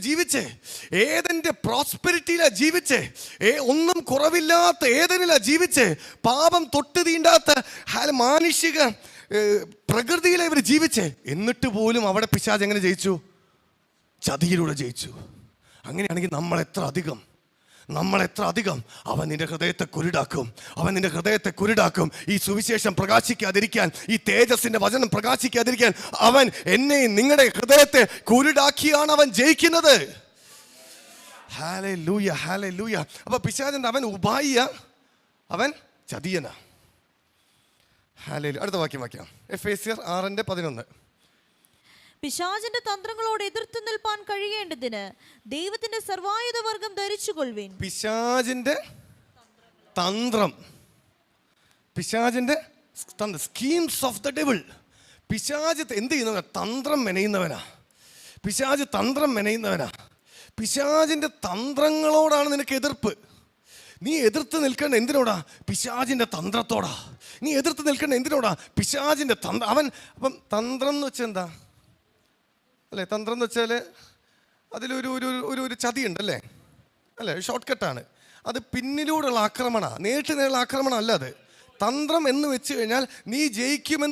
ജീവിച്ചേ. ഏദന്റെ പ്രോസ്പെരിറ്റിയിലാ ജീവിച്ചേ. ഒന്നും കുറവില്ലാത്ത ഏദനിലാ ജീവിച്ചേ. പാപം തൊട്ട് തീണ്ടാത്ത മാനുഷിക പ്രകൃതിയിലെ ഇവർ ജീവിച്ചേ. എന്നിട്ട് പോലും അവിടെ പിശാച് എങ്ങനെ ജയിച്ചു? ചതിയിലൂടെ ജയിച്ചു. അങ്ങനെയാണെങ്കിൽ നമ്മൾ എത്ര അധികം അവൻ നിന്റെ ഹൃദയത്തെ കുരുടാക്കും. ഈ സുവിശേഷം പ്രകാശിക്കാതിരിക്കാൻ, ഈ തേജസ്സിന്റെ വചനം പ്രകാശിക്കാതിരിക്കാൻ അവൻ എന്നെയും നിങ്ങളുടെ ഹൃദയത്തെ കുരുടാക്കിയാണ് അവൻ ജയിക്കുന്നത്. Hallelujah, hallelujah. അപ്പൊ പിശാചിന്റെ അവൻ ഉപായിയ, അവൻ ചതിയനാ. ഹല്ലേലൂയ. അടുത്ത വാക്യം എഫേസ്യർ 6:11. പിശാചിന്റെ തന്ത്രങ്ങളോട് എതിർത്ത് നിൽപ്പാൻ കഴിയേണ്ടതിന് ദൈവത്തിന്റെ സർവായുധ വർഗം ധരിച്ചുകൊള്ളുവിൻ. പിശാചിന്റെ തന്ത്രം, സ്കീംസ് ഓഫ് ദ ഡെവിൾ. പിശാച് എന്ത് ചെയ്യുന്നവനാ? തന്ത്രം മെനയുന്നവനാ. പിശാചിന്റെ തന്ത്രങ്ങളോടാണ് നിനക്ക് എതിർപ്പ്. നീ എതിർത്ത് നിൽക്കേണ്ട എന്തിനോടാ? പിശാചിന്റെ തന്ത്രത്തോടാ. നീ എതിർത്ത് നിൽക്കേണ്ട എന്തിനോടാ? പിശാചിന്റെ അപ്പം തന്ത്രം എന്ന് വെച്ചാൽ എന്താ അല്ലേ? തന്ത്രം എന്ന് വെച്ചാൽ അതിലൊരു ഒരു ചതിയുണ്ട് അല്ലേ? ഷോർട്ട് കട്ടാണ് അത്. പിന്നിലൂടെയുള്ള ആക്രമണ, നേരിട്ട് നേരിട്ടുള്ള ആക്രമണം അല്ല അത്. തന്ത്രം എന്ന് വെച്ച് കഴിഞ്ഞാൽ നീ ജയിക്കുമെന്ന്